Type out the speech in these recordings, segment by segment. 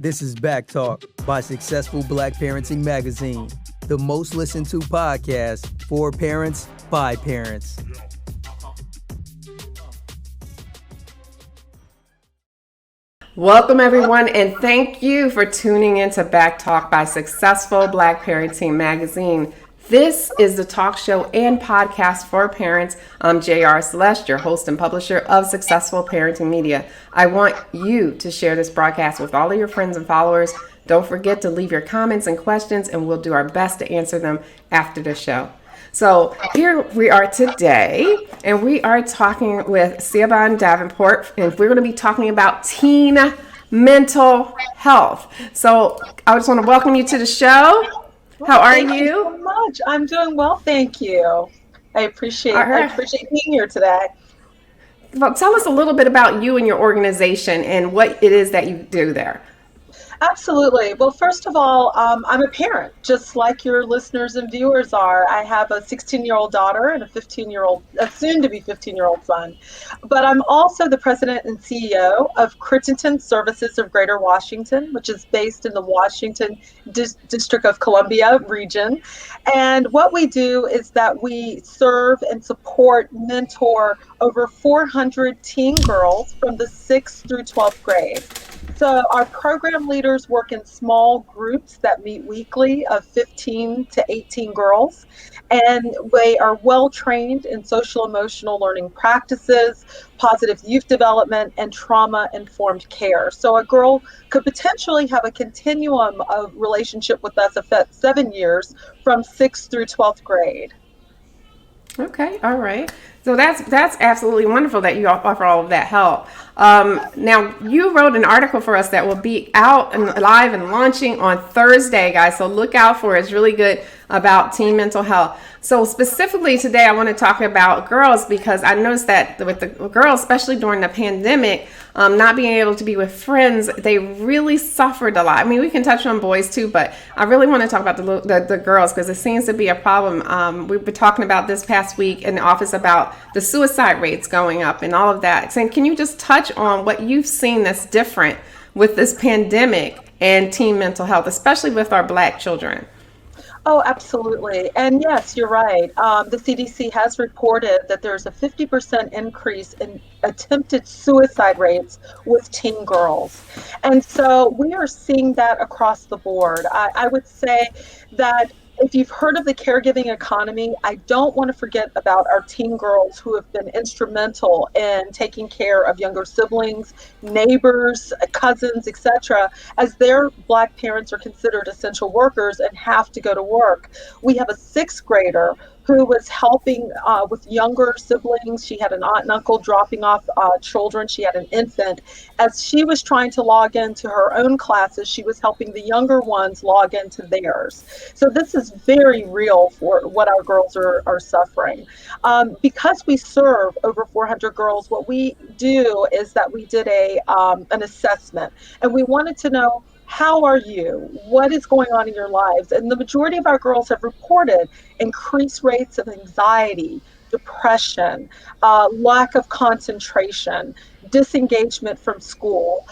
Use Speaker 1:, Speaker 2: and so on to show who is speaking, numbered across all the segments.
Speaker 1: This is Backtalk by Successful Black Parenting Magazine, the most listened to podcast for parents by parents.
Speaker 2: Welcome, everyone, and thank you for tuning in to Backtalk by Successful Black Parenting Magazine. This is the talk show and podcast for parents. I'm JRCeleste, your host and publisher of Successful Parenting Media. I want you to share this broadcast with all of your friends and followers. Don't forget to leave your comments and questions, and we'll do our best to answer them after the show. So here we are today, and we are talking with Siobhan Davenport, and we're going to be talking about teen mental health. So I just want to welcome you to the show. How are you?
Speaker 3: Thank you so much. I'm doing well, thank you. I appreciate being here today.
Speaker 2: Well, tell us a little bit about you and your organization and what it is that you do there.
Speaker 3: Absolutely. Well, first of all, I'm a parent, just like your listeners and viewers are. I have a 16-year-old daughter and a soon-to-be 15-year-old son. But I'm also the president and CEO of Crittenton Services of Greater Washington, which is based in the Washington District of Columbia region. And what we do is that we serve and support, mentor over 400 teen girls from the 6th through 12th grade. So our program leaders work in small groups that meet weekly of 15 to 18 girls, and they are well trained in social emotional learning practices, positive youth development, and trauma-informed care. So a girl could potentially have a continuum of relationship with us of 7 years from 6th through 12th grade.
Speaker 2: Okay, all right. So that's absolutely wonderful that you offer all of that help. Now, you wrote an article for us that will be out and live and launching on Thursday, guys. So look out for it. It's really good about teen mental health. So specifically today, I want to talk about girls because I noticed that with the girls, especially during the pandemic, not being able to be with friends, they really suffered a lot. I mean, we can touch on boys too, but I really want to talk about the girls because it seems to be a problem. We've been talking about this past week in the office about the suicide rates going up and all of that. So can you just touch on what you've seen that's different with this pandemic and teen mental health, especially with our Black children?
Speaker 3: Oh, absolutely. And yes, you're right. The CDC has reported that there's a 50% increase in attempted suicide rates with teen girls. And so we are seeing that across the board. I would say that if you've heard of the caregiving economy, I don't want to forget about our teen girls who have been instrumental in taking care of younger siblings, neighbors, cousins, etc., as their Black parents are considered essential workers and have to go to work. We have a 6th grader who was helping with younger siblings. She had an aunt and uncle dropping off children. She had an infant. As she was trying to log into her own classes, she was helping the younger ones log into theirs. So this is very real for what our girls are suffering. Because we serve over 400 girls, what we do is that we did an assessment, and we wanted to know, how are you? What is going on in your lives? And the majority of our girls have reported increased rates of anxiety, depression, lack of concentration, disengagement from school.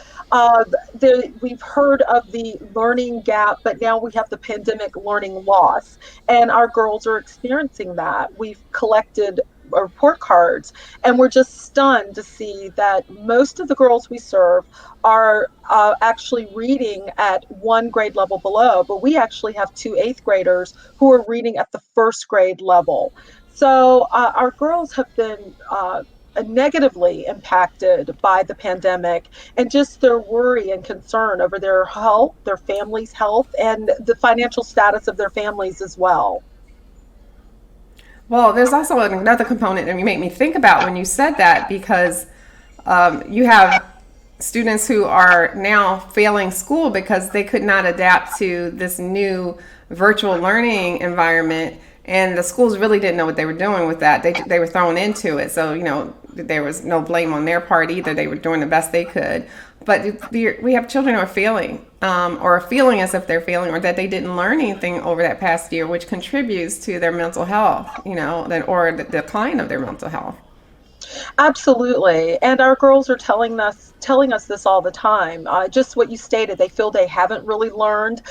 Speaker 3: We've heard of the learning gap, but now we have the pandemic learning loss, and our girls are experiencing that. We've collected report cards, and we're just stunned to see that most of the girls we serve are actually reading at 1 grade level below, but we actually have 2 8th graders who are reading at the 1st grade level. So our girls have been negatively impacted by the pandemic, and just their worry and concern over their health, their family's health, and the financial status of their families as well.
Speaker 2: Well, there's also another component that you make me think about when you said that, because you have students who are now failing school because they could not adapt to this new virtual learning environment, and the schools really didn't know what they were doing with that. They were thrown into it, so there was no blame on their part either. They were doing the best they could. But we have children who are failing, or feeling as if they're failing, or that they didn't learn anything over that past year, which contributes to their mental health, or the decline of their mental health.
Speaker 3: Absolutely. And our girls are telling us telling us this all the time. Just what you stated, they feel they haven't really learned.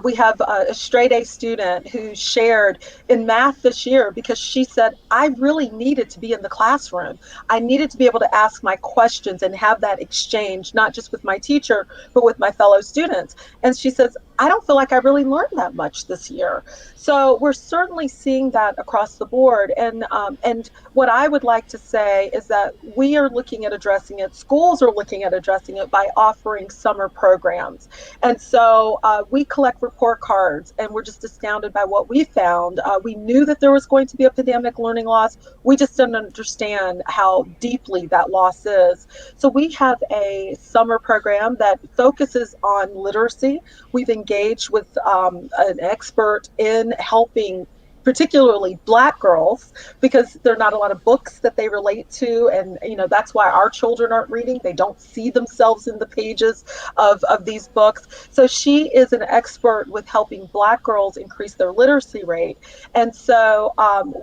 Speaker 3: We have a straight A student who shared in math this year because she said, I really needed to be in the classroom. I needed to be able to ask my questions and have that exchange, not just with my teacher, but with my fellow students. And she says, I don't feel like I really learned that much this year. So we're certainly seeing that across the board. And what I would like to say is that we are looking at addressing it. Schools are looking at addressing it by offering summer programs. And so we collect report cards, and we're just astounded by what we found. We knew that there was going to be a pandemic learning loss. We just didn't understand how deeply that loss is. So we have a summer program that focuses on literacy. We've engaged with an expert in helping particularly Black girls, because there are not a lot of books that they relate to, and that's why our children aren't reading. They don't see themselves in the pages of these books. So she is an expert with helping Black girls increase their literacy rate, and so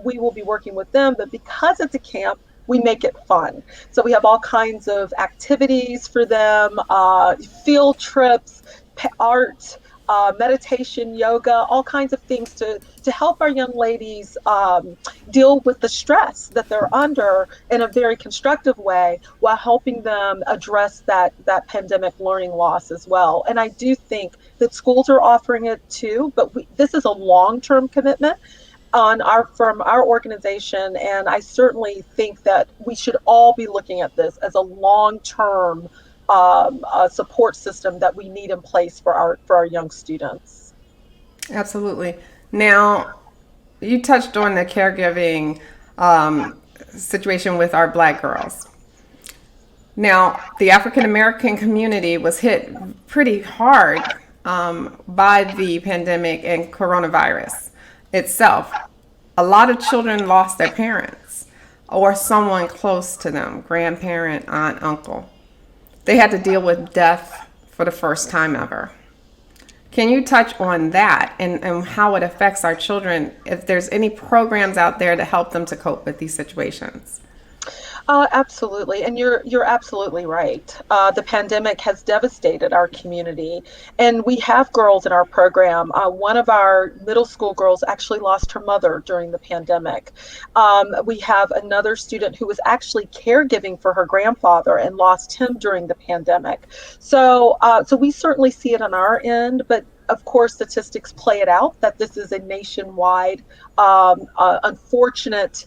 Speaker 3: we will be working with them. But because it's a camp, we make it fun. So we have all kinds of activities for them, field trips, art, meditation, yoga, all kinds of things to help our young ladies deal with the stress that they're under in a very constructive way, while helping them address that pandemic learning loss as well. And I do think that schools are offering it too, but this is a long-term commitment from our organization, and I certainly think that we should all be looking at this as a long-term support system that we need in place for our young students.
Speaker 2: Absolutely. Now, you touched on the caregiving situation with our Black girls. Now, the African American community was hit pretty hard by the pandemic and coronavirus itself. A lot of children lost their parents or someone close to them, grandparent, aunt, uncle. They had to deal with death for the first time ever. Can you touch on that and how it affects our children, if there's any programs out there to help them to cope with these situations?
Speaker 3: Absolutely, and you're absolutely right. The pandemic has devastated our community, and we have girls in our program. One of our middle school girls actually lost her mother during the pandemic. We have another student who was actually caregiving for her grandfather and lost him during the pandemic. So we certainly see it on our end, but of course, statistics play it out that this is a nationwide, unfortunate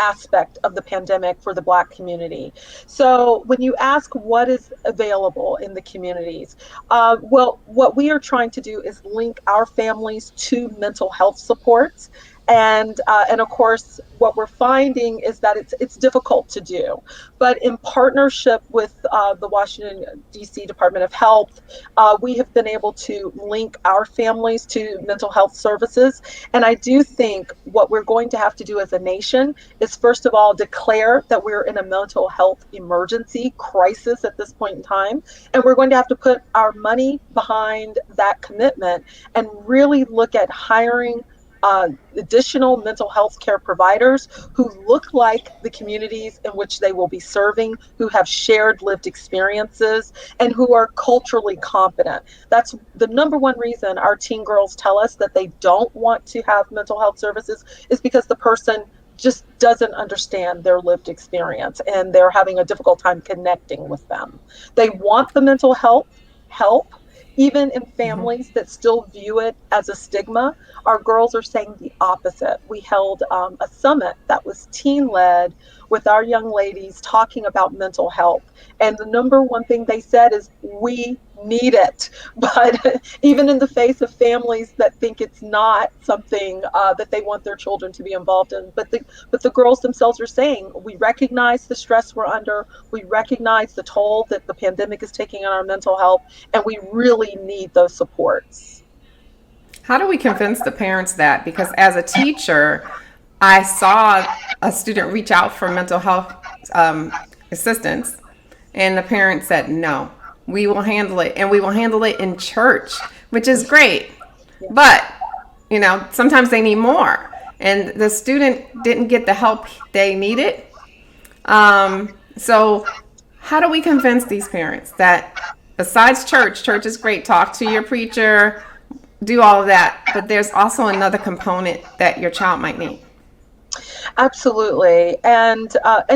Speaker 3: aspect of the pandemic for the Black community. So when you ask what is available in the communities, well, what we are trying to do is link our families to mental health supports. And of course, what we're finding is that it's difficult to do. But in partnership with the Washington, D.C. Department of Health, we have been able to link our families to mental health services. And I do think what we're going to have to do as a nation is, first of all, declare that we're in a mental health emergency crisis at this point in time. And we're going to have to put our money behind that commitment and really look at hiring additional mental health care providers who look like the communities in which they will be serving, who have shared lived experiences, and who are culturally competent. That's the number one reason our teen girls tell us that they don't want to have mental health services, is because the person just doesn't understand their lived experience and they're having a difficult time connecting with them. They want the mental health help, even in families that still view it as a stigma. Our girls are saying the opposite. We held a summit that was teen-led with our young ladies talking about mental health. And the number one thing they said is, we need it. But even in the face of families that think it's not something that they want their children to be involved in, but the girls themselves are saying, we recognize the stress we're under, we recognize the toll that the pandemic is taking on our mental health, and we really need those supports.
Speaker 2: How do we convince the parents that? Because as a teacher, I saw a student reach out for mental health assistance, and the parent said, no, we will handle it, and we will handle it in church, which is great. But, sometimes they need more, and the student didn't get the help they needed. So how do we convince these parents that besides church is great, talk to your preacher, do all of that, but there's also another component that your child might need?
Speaker 3: Absolutely. And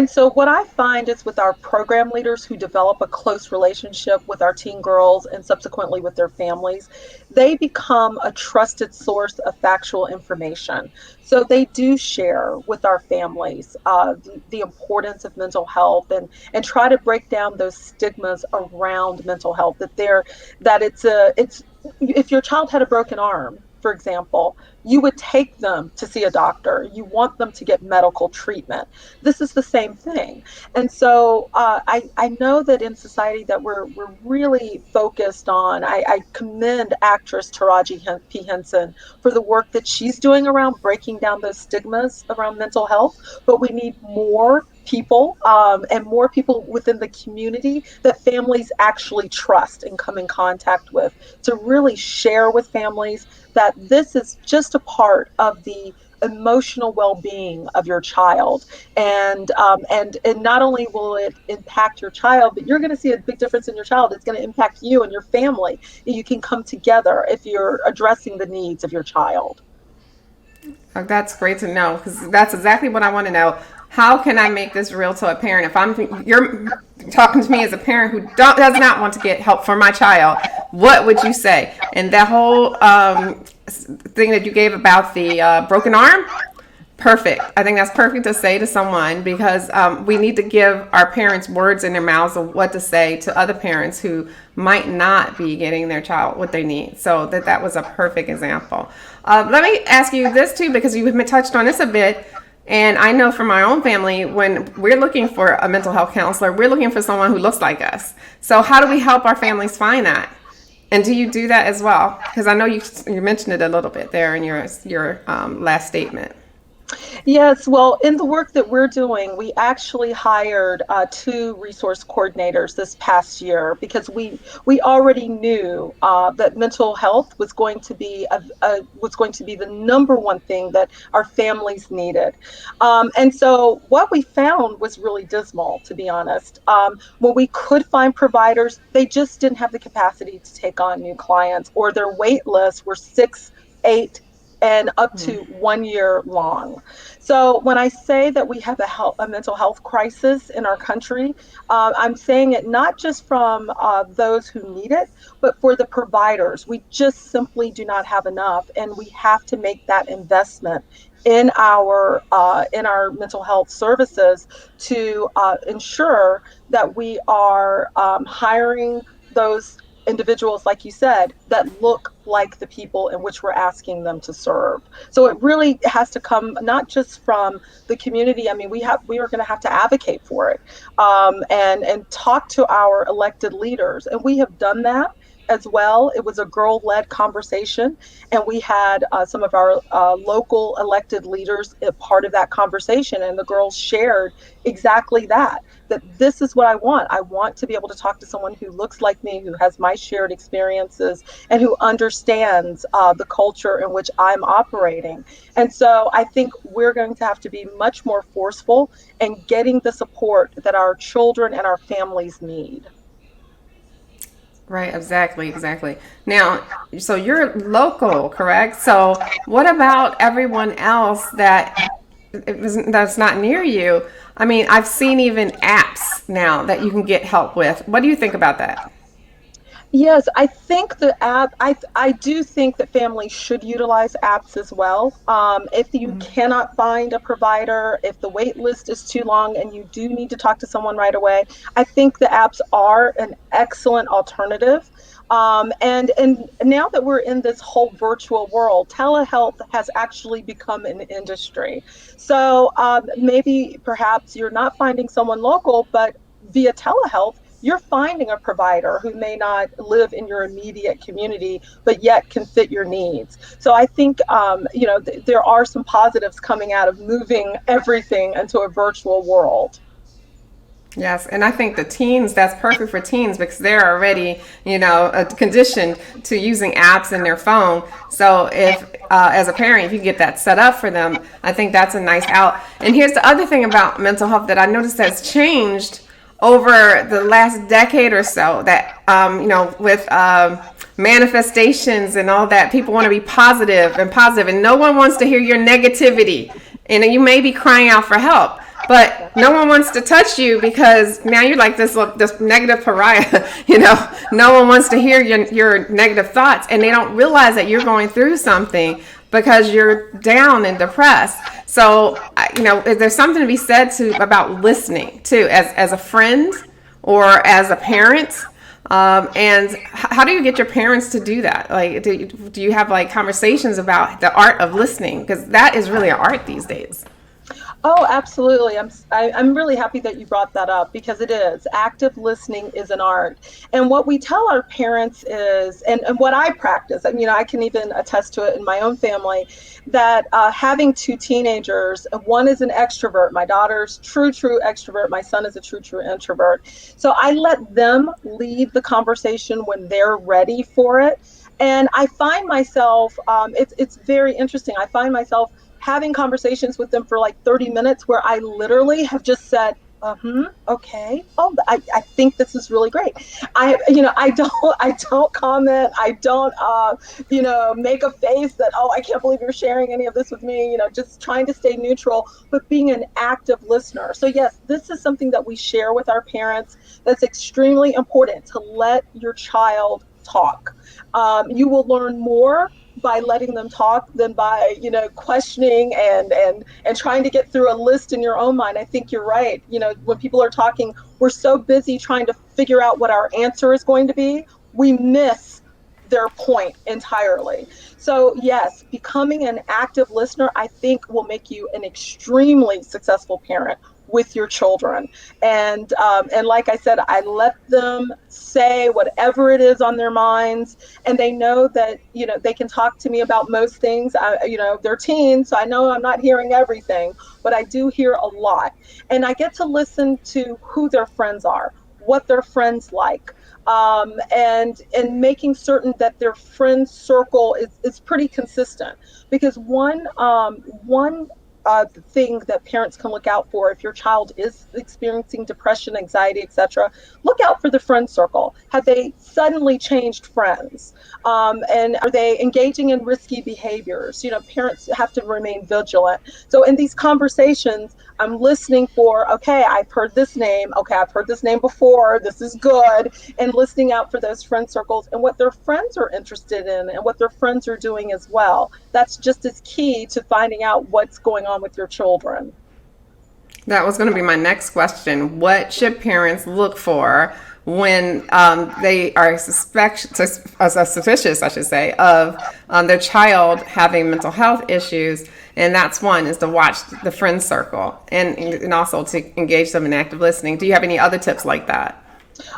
Speaker 3: so what I find is with our program leaders who develop a close relationship with our teen girls and subsequently with their families, they become a trusted source of factual information. So they do share with our families the importance of mental health and try to break down those stigmas around mental health, that it's if your child had a broken arm, for example, you would take them to see a doctor. You want them to get medical treatment. This is the same thing. And so I know that in society that we're really focused on, I commend actress Taraji P. Henson for the work that she's doing around breaking down those stigmas around mental health, but we need more people and more people within the community that families actually trust and come in contact with to really share with families that this is just a part of the emotional well-being of your child, and not only will it impact your child, but you're going to see a big difference in your child. It's going to impact you and your family. You can come together if you're addressing the needs of your child.
Speaker 2: Oh, that's great to know, because that's exactly what I want to know. How can I make this real to a parent? If you're talking to me as a parent who does not want to get help for my child, what would you say? And that whole thing that you gave about the broken arm, perfect. I think that's perfect to say to someone, because we need to give our parents words in their mouths of what to say to other parents who might not be getting their child what they need. So that was a perfect example. Let me ask you this too, because you've touched on this a bit. And I know from my own family, when we're looking for a mental health counselor, we're looking for someone who looks like us. So how do we help our families find that? And do you do that as well? Because I know you mentioned it a little bit there in your last statement.
Speaker 3: Yes, well, in the work that we're doing, we actually hired two resource coordinators this past year because we already knew that mental health was going to be the number one thing that our families needed, and so what we found was really dismal, to be honest. When we could find providers, they just didn't have the capacity to take on new clients, or their wait lists were 6, 8, and up to 1 year long. So when I say that we have a mental health crisis in our country, I'm saying it not just from those who need it, but for the providers. We just simply do not have enough, and we have to make that investment in our mental health services to ensure that we are hiring those individuals, like you said, that look like the people in which we're asking them to serve. So it really has to come not just from the community. I mean, we are going to have to advocate for it, and talk to our elected leaders, and we have done that as well. It was a girl-led conversation, and we had some of our local elected leaders a part of that conversation, and the girls shared exactly that this is what I want. I want to be able to talk to someone who looks like me, who has my shared experiences, and who understands the culture in which I'm operating. And so I think we're going to have to be much more forceful in getting the support that our children and our families need.
Speaker 2: Right, exactly. Now, so you're local, correct? So what about everyone else that's not near you? I mean, I've seen even apps now that you can get help with. What do you think about that?
Speaker 3: Yes, I think the app, I do think that families should utilize apps as well. If you cannot find a provider, if the wait list is too long and you do need to talk to someone right away, I think the apps are an excellent alternative. And now that we're in this whole virtual world, telehealth has actually become an industry. So maybe perhaps you're not finding someone local, but via telehealth, you're finding a provider who may not live in your immediate community, but yet can fit your needs. So I think, there are some positives coming out of moving everything into a virtual world.
Speaker 2: Yes, and I think the teens, that's perfect for teens because they're already, conditioned to using apps in their phone. So if, as a parent, if you get that set up for them, I think that's a nice out. And here's the other thing about mental health that I noticed has changed over the last decade or so that, with manifestations and all that, people want to be positive, and no one wants to hear your negativity. And you may be crying out for help, but no one wants to touch you because now you're like this negative pariah. No one wants to hear your negative thoughts, and they don't realize that you're going through something because you're down and depressed. So, there's something to be said about listening too, as a friend or as a parent. And how do you get your parents to do that? Like, do you have like conversations about the art of listening? Because that is really an art these days.
Speaker 3: Oh, absolutely. I'm really happy that you brought that up because it is. Active listening is an art. And what we tell our parents is, and what I practice, and I can even attest to it in my own family, that having two teenagers, one is an extrovert. My daughter's true extrovert. My son is a true introvert. So I let them lead the conversation when they're ready for it. And I find myself, it's very interesting. I find myself having conversations with them for like 30 minutes where I literally have just said, okay. Oh, I think this is really great. I don't comment. I don't, make a face that, oh, I can't believe you're sharing any of this with me, just trying to stay neutral, but being an active listener. So yes, this is something that we share with our parents that's extremely important, to let your child talk. You will learn more by letting them talk than by questioning and trying to get through a list in your own mind. I think you're right. When people are talking, we're so busy trying to figure out what our answer is going to be, we miss their point entirely. So yes, becoming an active listener, I think, will make you an extremely successful parent with your children. And like I said, I let them say whatever it is on their minds, and they know that they can talk to me about most things. They're teens, so I know I'm not hearing everything, but I do hear a lot, and I get to listen to who their friends are, what their friends like. And making certain that their friend circle is pretty consistent, because one thing that parents can look out for if your child is experiencing depression, anxiety, etc. Look out for the friend circle. Have they suddenly changed friends? And are they engaging in risky behaviors? Parents have to remain vigilant. So in these conversations, I'm listening for, okay, I've heard this name. Okay, I've heard this name before. This is good. And listening out for those friend circles and what their friends are interested in and what their friends are doing as well. That's just as key to finding out what's going on with your children.
Speaker 2: That was going to be my next question. What should parents look for when they are suspicious, I should say, of their child having mental health issues? And that's one, is to watch the friend circle and also to engage them in active listening. Do you have any other tips like that?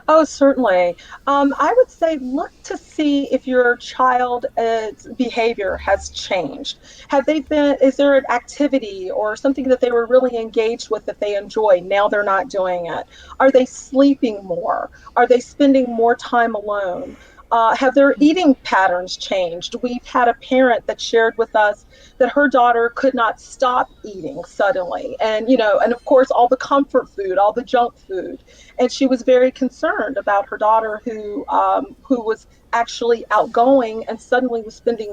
Speaker 3: Oh, certainly. I would say look to see if your child's behavior has changed. Is there an activity or something that they were really engaged with that they enjoy? Now they're not doing it. Are they sleeping more? Are they spending more time alone? Have their eating patterns changed? We've had a parent that shared with us that her daughter could not stop eating suddenly. And of course, all the comfort food, all the junk food. And she was very concerned about her daughter who was actually outgoing and suddenly was spending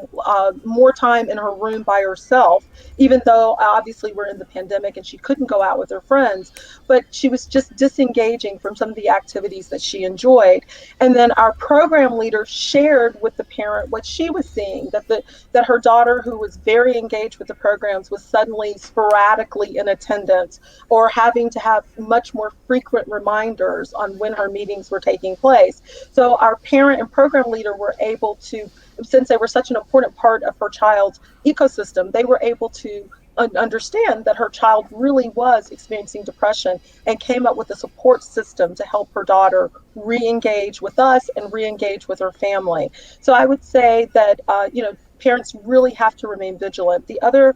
Speaker 3: more time in her room by herself, even though obviously we're in the pandemic and she couldn't go out with her friends, but she was just disengaging from some of the activities that she enjoyed. And then our program leader shared with the parent what she was seeing, that her daughter, who was very engaged with the programs, was suddenly sporadically in attendance or having to have much more frequent reminders on when her meetings were taking place. So our parent and program leader were able to, since they were such an important part of her child's ecosystem, they were able to understand that her child really was experiencing depression and came up with a support system to help her daughter re-engage with us and re-engage with her family. So I would say that parents really have to remain vigilant. The other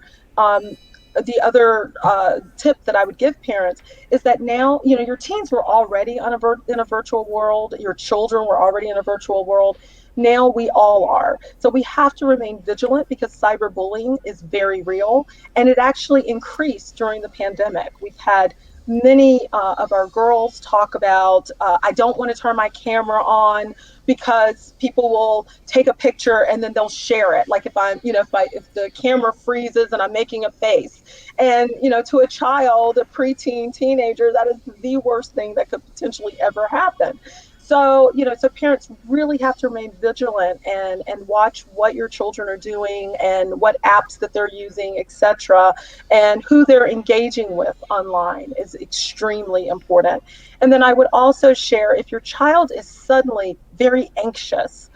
Speaker 3: tip that I would give parents is that now, your teens were already in a virtual world, your children were already in a virtual world. Now we all are. So we have to remain vigilant because cyberbullying is very real, and it actually increased during the pandemic. We've had Many of our girls talk about, I don't want to turn my camera on because people will take a picture and then they'll share it. Like if I'm, if the camera freezes and I'm making a face, and to a child, a preteen, teenager, that is the worst thing that could potentially ever happen. So, so parents really have to remain vigilant and watch what your children are doing and what apps that they're using, etc., and who they're engaging with online is extremely important. And then I would also share, if your child is suddenly very anxious,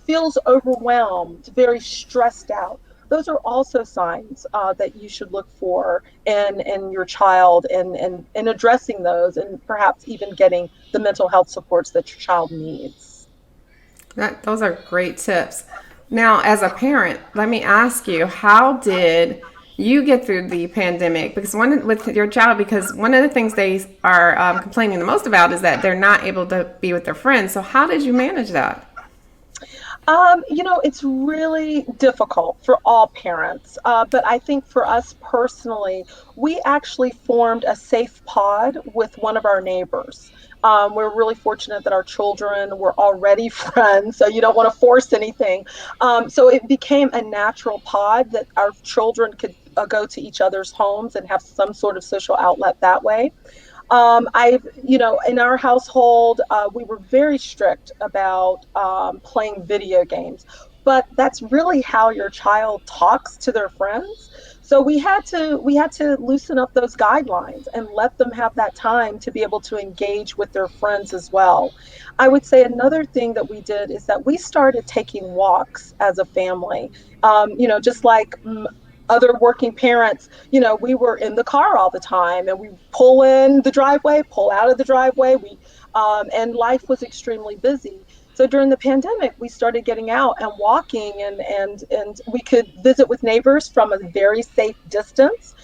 Speaker 3: feels overwhelmed, very stressed out, those are also signs that you should look for in your child, and addressing those, and perhaps even getting the mental health supports that your child needs.
Speaker 2: Those are great tips. Now, as a parent, let me ask you, how did you get through the pandemic? Because with your child, because one of the things they are complaining the most about is that they're not able to be with their friends. So, how did you manage that?
Speaker 3: It's really difficult for all parents, but I think for us personally, we actually formed a safe pod with one of our neighbors. We're really fortunate that our children were already friends, so you don't want to force anything. So it became a natural pod that our children could go to each other's homes and have some sort of social outlet that way. In our household, we were very strict about playing video games, but that's really how your child talks to their friends. So we had to loosen up those guidelines and let them have that time to be able to engage with their friends as well. I would say another thing that we did is that we started taking walks as a family. Just like other working parents, we were in the car all the time, and we pull in the driveway, pull out of the driveway. And life was extremely busy. So during the pandemic, we started getting out and walking, and we could visit with neighbors from a very safe distance.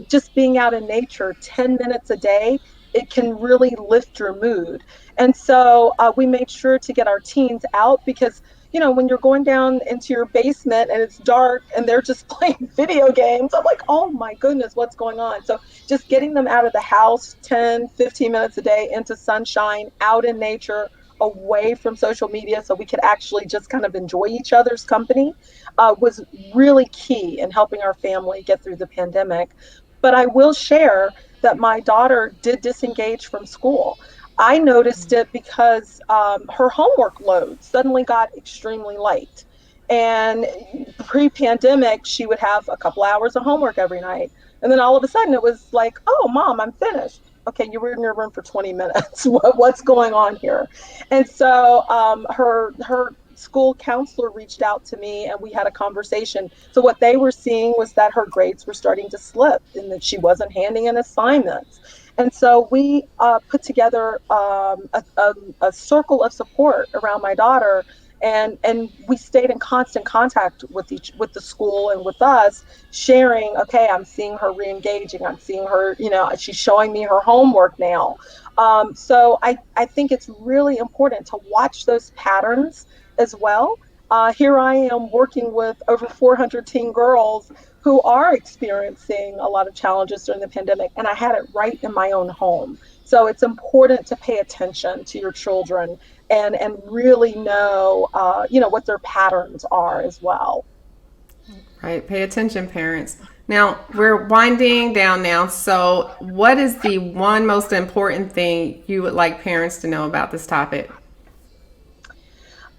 Speaker 3: Just being out in nature 10 minutes a day, it can really lift your mood. And so we made sure to get our teens out, because when you're going down into your basement and it's dark and they're just playing video games, I'm like, oh my goodness, what's going on? So just getting them out of the house 10, 15 minutes a day into sunshine, out in nature, away from social media, so we could actually just kind of enjoy each other's company, was really key in helping our family get through the pandemic. But I will share that my daughter did disengage from school. I noticed it because her homework load suddenly got extremely light. And pre-pandemic, she would have a couple hours of homework every night. And then all of a sudden it was like, oh, mom, I'm finished. Okay, you were in your room for 20 minutes. What's going on here? And so her school counselor reached out to me, and we had a conversation. So what they were seeing was that her grades were starting to slip and that she wasn't handing in assignments. And so we put together a circle of support around my daughter, and we stayed in constant contact with the school and with us, sharing, okay, I'm seeing her re-engaging, I'm seeing her, she's showing me her homework now. So I think it's really important to watch those patterns as well. Here I am working with over 400 teen girls who are experiencing a lot of challenges during the pandemic, and I had it right in my own home. So it's important to pay attention to your children and really know, what their patterns are as well.
Speaker 2: Right. Pay attention, parents. Now, we're winding down now. So, what is the one most important thing you would like parents to know about this topic?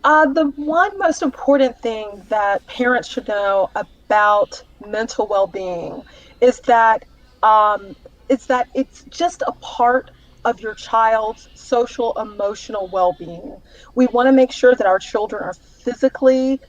Speaker 3: The one most important thing that parents should know about mental well-being is that um, it's just a part of your child's social emotional well-being. We want to make sure that our children are physically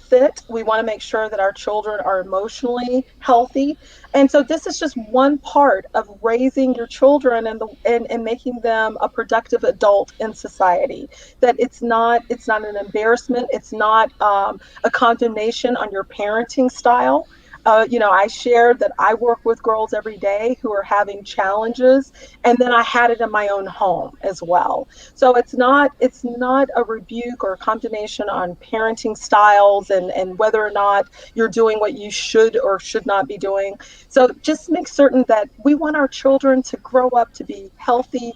Speaker 3: fit. We want to make sure that our children are emotionally healthy. And so this is just one part of raising your children and making them a productive adult in society. That it's not an embarrassment. It's not a condemnation on your parenting style. I shared that I work with girls every day who are having challenges, and then I had it in my own home as well. So it's not a rebuke or a condemnation on parenting styles and whether or not you're doing what you should or should not be doing. So just make certain that we want our children to grow up to be healthy,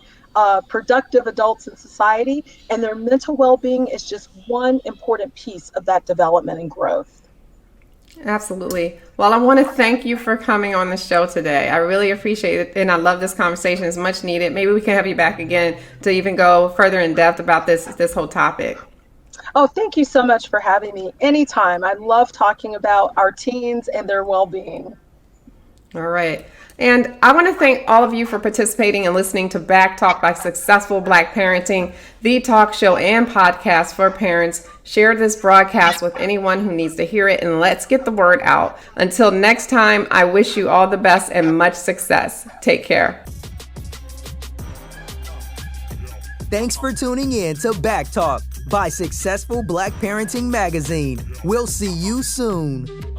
Speaker 3: productive adults in society, and their mental well-being is just one important piece of that development and growth.
Speaker 2: Absolutely. Well, I want to thank you for coming on the show today. I really appreciate it, and I love this conversation. It's much needed. Maybe we can have you back again to even go further in depth about this whole topic.
Speaker 3: Oh, thank you so much for having me anytime. I love talking about our teens and their well-being.
Speaker 2: All right. And I want to thank all of you for participating and listening to Backtalk by Successful Black Parenting, the talk show and podcast for parents. Share this broadcast with anyone who needs to hear it, and let's get the word out. Until next time, I wish you all the best and much success. Take care.
Speaker 1: Thanks for tuning in to Backtalk by Successful Black Parenting Magazine. We'll see you soon.